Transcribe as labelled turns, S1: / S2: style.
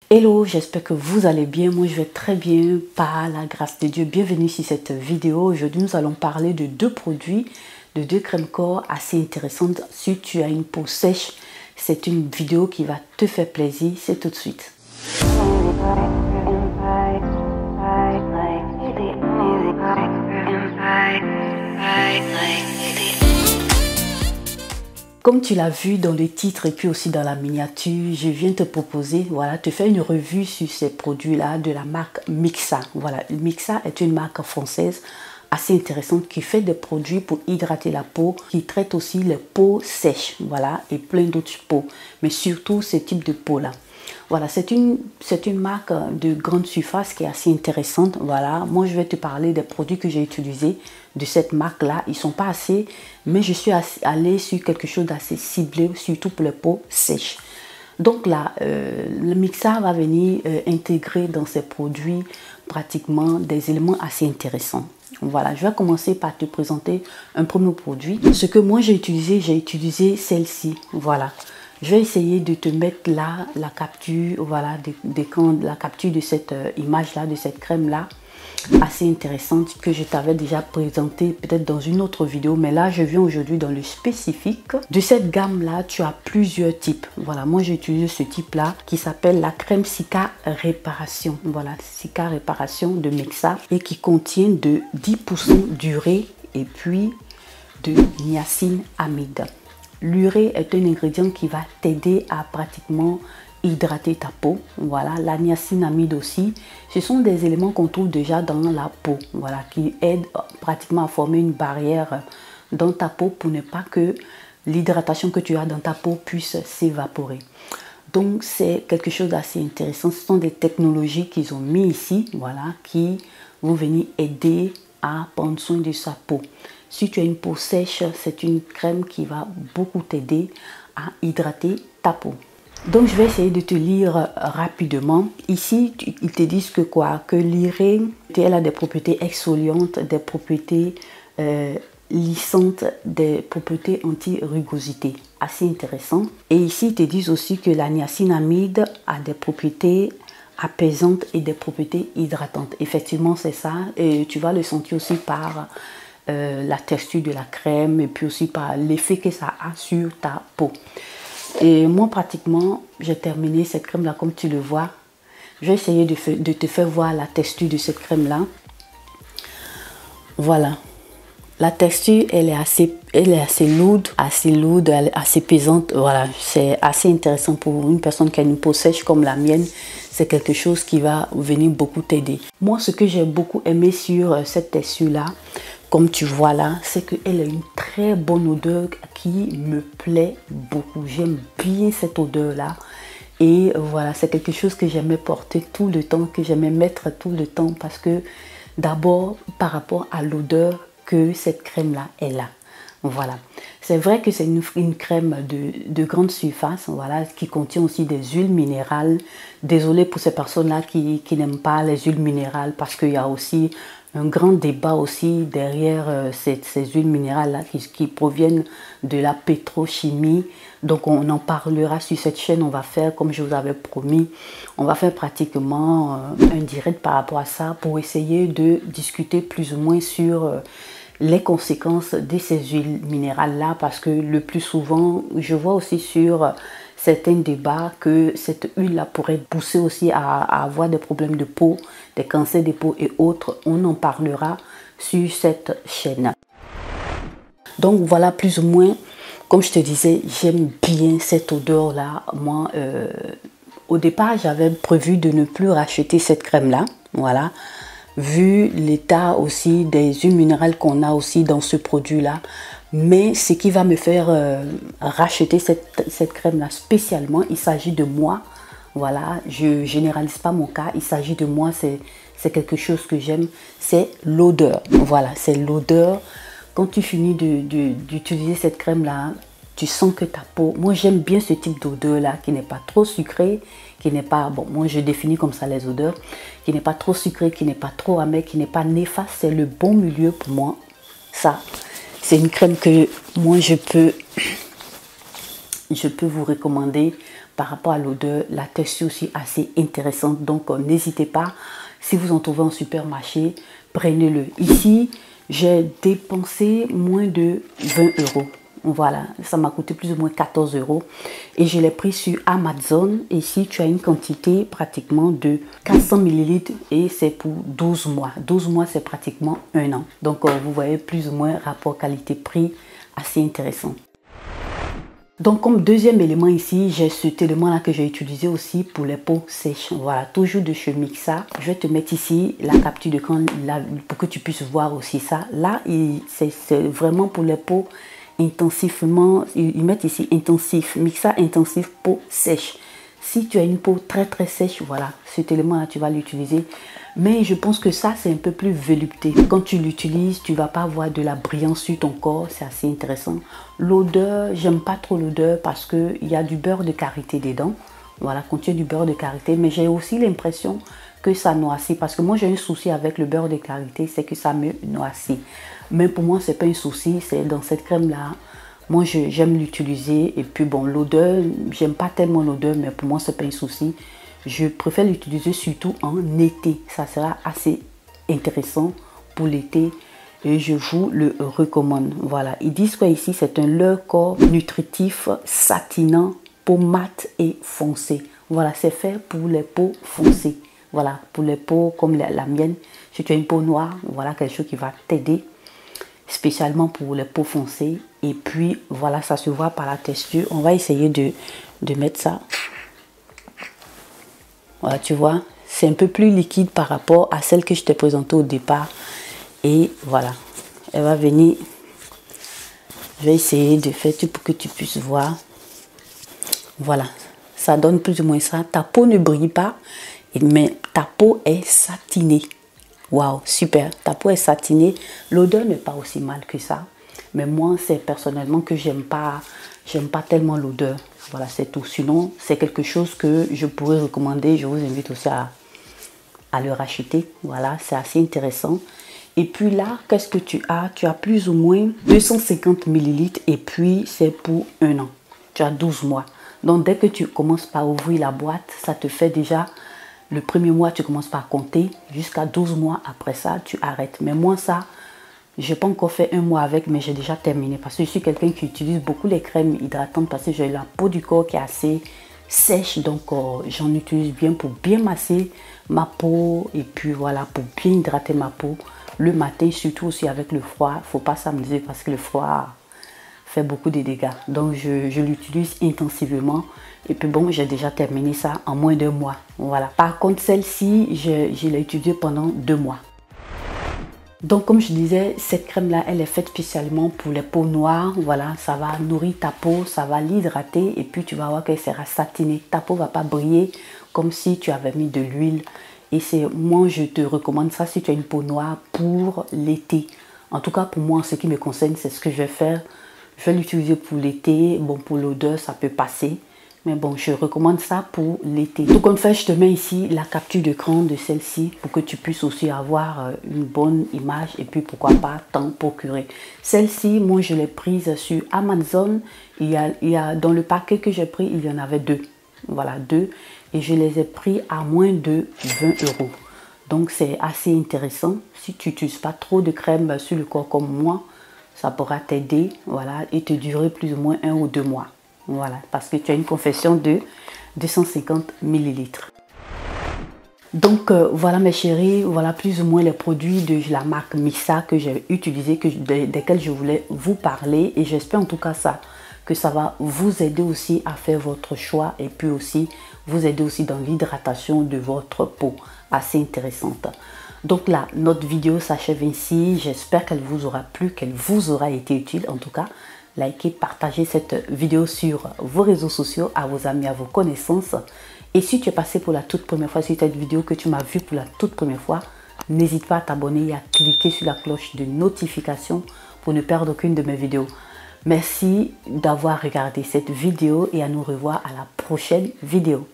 S1: Hello, j'espère que vous allez bien. Moi, je vais très bien par la grâce de Dieu. Bienvenue sur cette vidéo. Aujourd'hui, nous allons parler de deux produits, de deux crèmes corps assez intéressantes. Si tu as une peau sèche, c'est une vidéo qui va te faire plaisir. C'est tout de suite. Comme tu l'as vu dans le titre et puis aussi dans la miniature, je viens te proposer, voilà, te faire une revue sur ces produits-là de la marque Mixa. Voilà, Mixa est une marque française assez intéressante qui fait des produits pour hydrater la peau, qui traite aussi les peaux sèches, voilà, et plein d'autres peaux, mais surtout ce type de peau-là. Voilà, c'est une marque de grande surface qui est assez intéressante. Voilà, moi je vais te parler des produits que j'ai utilisés de cette marque-là. Ils ne sont pas assez, mais je suis allée sur quelque chose d'assez ciblé, surtout pour les peaux sèches. Donc là, le Mixa va venir intégrer dans ses produits pratiquement des éléments assez intéressants. Voilà, je vais commencer par te présenter un premier produit. Ce que moi j'ai utilisé celle-ci. Voilà. Je vais essayer de te mettre là la capture, voilà, la capture de cette image-là, de cette crème-là, assez intéressante que je t'avais déjà présentée peut-être dans une autre vidéo. Mais là, je viens aujourd'hui dans le spécifique. De cette gamme-là, tu as plusieurs types. Voilà, moi j'ai utilisé ce type-là qui s'appelle la crème Cica Réparation. Voilà, Cica Réparation de Mixa et qui contient de 10% d'urée et puis de niacinamide. L'urée est un ingrédient qui va t'aider à pratiquement hydrater ta peau. Voilà, la niacinamide aussi. Ce sont des éléments qu'on trouve déjà dans la peau. Voilà, qui aident pratiquement à former une barrière dans ta peau pour ne pas que l'hydratation que tu as dans ta peau puisse s'évaporer. Donc, c'est quelque chose d'assez intéressant. Ce sont des technologies qu'ils ont mis ici, voilà, qui vont venir aider à prendre soin de sa peau. Si tu as une peau sèche, c'est une crème qui va beaucoup t'aider à hydrater ta peau. Donc, je vais essayer de te lire rapidement. Ici, ils te disent que quoi? Que l'urée, elle a des propriétés exfoliantes, des propriétés lissantes, des propriétés anti-rugosité. Assez intéressant. Et ici, ils te disent aussi que la niacinamide a des propriétés apaisantes et des propriétés hydratantes. Effectivement, c'est ça. Et tu vas le sentir aussi par la texture de la crème et puis aussi par l'effet que ça a sur ta peau. Et moi pratiquement j'ai terminé cette crème là comme tu le vois. Je vais essayer de te faire voir la texture de cette crème là. Voilà, la texture elle est assez lourde, elle est assez pesante. Voilà, c'est assez intéressant pour une personne qui a une peau sèche comme la mienne. C'est quelque chose qui va venir beaucoup t'aider. Moi, ce que j'ai beaucoup aimé sur cette texture là, comme tu vois là, c'est qu'elle a une très bonne odeur qui me plaît beaucoup. J'aime bien cette odeur là. Et voilà, c'est quelque chose que j'aimais porter tout le temps, que j'aimais mettre tout le temps parce que d'abord par rapport à l'odeur que cette crème là elle a. Voilà, c'est vrai que c'est une crème de grande surface, voilà, qui contient aussi des huiles minérales. Désolée pour ces personnes-là qui n'aiment pas les huiles minérales parce qu'il y a aussi un grand débat aussi derrière ces huiles minérales-là qui proviennent de la pétrochimie. Donc on en parlera sur cette chaîne, on va faire comme je vous avais promis, on va faire pratiquement un direct par rapport à ça pour essayer de discuter plus ou moins sur les conséquences de ces huiles minérales là parce que le plus souvent je vois aussi sur certains débats que cette huile là pourrait pousser aussi à avoir des problèmes de peau, des cancers de peau et autres. On en parlera sur cette chaîne. Donc voilà plus ou moins, comme je te disais, j'aime bien cette odeur là. Moi au départ j'avais prévu de ne plus racheter cette crème là, voilà, vu l'état aussi des huiles minérales qu'on a aussi dans ce produit là. Mais ce qui va me faire racheter cette crème là spécialement, il s'agit de moi. Voilà, je généralise pas mon cas, il s'agit de moi, c'est quelque chose que j'aime, c'est l'odeur. Voilà, c'est l'odeur. Quand tu finis d'utiliser cette crème là, tu sens que ta peau, moi j'aime bien ce type d'odeur là qui n'est pas trop sucré, qui n'est pas, bon moi je définis comme ça les odeurs, qui n'est pas trop sucré, qui n'est pas trop amer, qui n'est pas néfaste, c'est le bon milieu pour moi. Ça, c'est une crème que moi je peux je peux vous recommander par rapport à l'odeur, la texture aussi assez intéressante. Donc n'hésitez pas, si vous en trouvez en supermarché, prenez-le. Ici, j'ai dépensé moins de 20 €. Voilà, ça m'a coûté plus ou moins 14 € et je l'ai pris sur Amazon. Ici, tu as une quantité pratiquement de 400 ml et c'est pour 12 mois. 12 mois, c'est pratiquement un an. Donc, vous voyez plus ou moins rapport qualité-prix assez intéressant. Donc, comme deuxième élément ici, j'ai cet élément-là que j'ai utilisé aussi pour les peaux sèches. Voilà, toujours de chez Mixa. Je vais te mettre ici la capture d'écran pour que tu puisses voir aussi ça. Là, c'est vraiment pour les peaux intensivement, ils mettent ici intensif, Mixa intensif peau sèche. Si tu as une peau très sèche, voilà, cet élément là tu vas l'utiliser. Mais je pense que ça c'est un peu plus velouté. Quand tu l'utilises, tu vas pas avoir de la brillance sur ton corps, c'est assez intéressant. L'odeur, j'aime pas trop l'odeur parce que il y a du beurre de karité dedans. Voilà, contient du beurre de karité, mais j'ai aussi l'impression que ça noircit parce que moi j'ai un souci avec le beurre de karité, c'est que ça me noircit. Mais pour moi, c'est pas un souci, c'est dans cette crème-là. Moi, j'aime l'utiliser. Et puis, bon, l'odeur, j'aime pas tellement l'odeur, mais pour moi, c'est pas un souci. Je préfère l'utiliser surtout en été. Ça sera assez intéressant pour l'été. Et je vous le recommande. Voilà, ils disent quoi ici? C'est un leurre corps nutritif, satinant, peau mate et foncée. Voilà, c'est fait pour les peaux foncées. Voilà, pour les peaux comme la mienne. Si tu as une peau noire, voilà quelque chose qui va t'aider. Spécialement pour les peaux foncées. Et puis voilà, ça se voit par la texture. On va essayer de mettre ça. Voilà, tu vois, c'est un peu plus liquide par rapport à celle que je t'ai présentée au départ. Et voilà, elle va venir. Je vais essayer de faire tout pour que tu puisses voir. Voilà, ça donne plus ou moins ça. Ta peau ne brille pas, mais ta peau est satinée. Waouh, super, ta peau est satinée. L'odeur n'est pas aussi mal que ça. Mais moi, c'est personnellement que j'aime pas tellement l'odeur. Voilà, c'est tout. Sinon, c'est quelque chose que je pourrais recommander. Je vous invite aussi à le racheter. Voilà, c'est assez intéressant. Et puis là, qu'est-ce que tu as? Tu as plus ou moins 250 ml et puis c'est pour un an. Tu as 12 mois. Donc, dès que tu commences par ouvrir la boîte, ça te fait déjà... Le premier mois, tu commences par compter. Jusqu'à 12 mois après ça, tu arrêtes. Mais moi, ça, je n'ai pas encore fait un mois avec, mais j'ai déjà terminé. Parce que je suis quelqu'un qui utilise beaucoup les crèmes hydratantes parce que j'ai la peau du corps qui est assez sèche. Donc, j'en utilise bien pour bien masser ma peau. Et puis, voilà, pour bien hydrater ma peau. Le matin, surtout aussi avec le froid. Il ne faut pas s'amuser parce que le froid fait beaucoup de dégâts. Donc, je l'utilise intensivement. Et puis bon, j'ai déjà terminé ça en moins de 2 mois. Voilà. Par contre, celle-ci, je l'ai utilisée pendant 2 mois. Donc, comme je disais, cette crème-là, elle est faite spécialement pour les peaux noires. Voilà, ça va nourrir ta peau, ça va l'hydrater. Et puis, tu vas voir qu'elle sera satinée. Ta peau ne va pas briller comme si tu avais mis de l'huile. Et moi, je te recommande ça si tu as une peau noire pour l'été. En tout cas, pour moi, en ce qui me concerne, c'est ce que je vais faire. Je vais l'utiliser pour l'été. Bon, pour l'odeur, ça peut passer. Mais bon, je recommande ça pour l'été. Donc, en fait, je te mets ici la capture d'écran de celle-ci pour que tu puisses aussi avoir une bonne image et puis pourquoi pas t'en procurer. Celle-ci, moi, je l'ai prise sur Amazon. Il y a dans le paquet que j'ai pris, il y en avait 2. Voilà, 2. Et je les ai pris à moins de 20 €. Donc, c'est assez intéressant. Si tu n'utilises pas trop de crème sur le corps comme moi, ça pourra t'aider, voilà, et te durer plus ou moins 1 ou 2 mois. Voilà, parce que tu as une confection de 250 ml. Donc voilà mes chéris, voilà plus ou moins les produits de la marque Mixa que j'ai utilisé, desquels je voulais vous parler. Et j'espère en tout cas que ça va vous aider aussi à faire votre choix et puis aussi vous aider aussi dans l'hydratation de votre peau. Assez intéressante. Donc là, notre vidéo s'achève ici. J'espère qu'elle vous aura plu, qu'elle vous aura été utile en tout cas. Likez, partagez cette vidéo sur vos réseaux sociaux, à vos amis, à vos connaissances. Et si tu es passé pour la toute première fois sur cette vidéo, que tu m'as vu pour la toute première fois, n'hésite pas à t'abonner et à cliquer sur la cloche de notification pour ne perdre aucune de mes vidéos. Merci d'avoir regardé cette vidéo et à nous revoir à la prochaine vidéo.